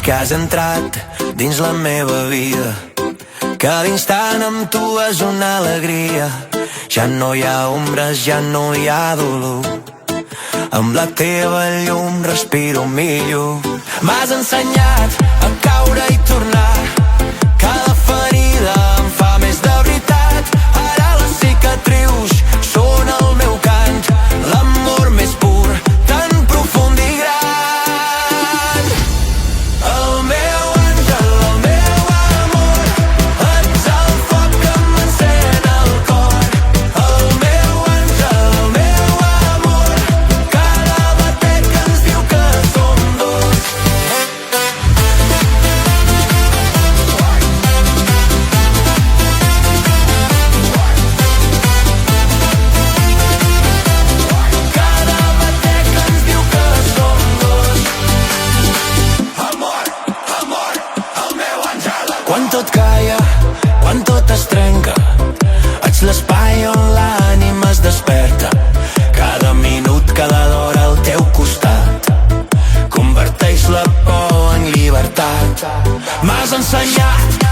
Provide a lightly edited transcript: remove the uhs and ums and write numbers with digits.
que has entrat dins la meva vida. Cada instant amb tu és una alegria. Ja no hi ha ombres, ja no hi ha dolor. Amb la teva llum respiro millor. M'has ensenyat a caure i tornar. Cada ferida em fa més de veritat. Ara les cicatrius són el meu cant, l'amor més pur, tan profund i gran. El meu àngel, el meu amor, ets el foc que m'encén el cor. El meu àngel, el meu amor, cada batec ens diu que som dos. Cada batec ens diu que som dos. Amor, amor, el meu àngel. Quan tot calla, quan tot es trenca, ets l'espai on l'ànima es desperta. Cada minut, cada hora al teu costat converteix la por en llibertat. M'has ensenyat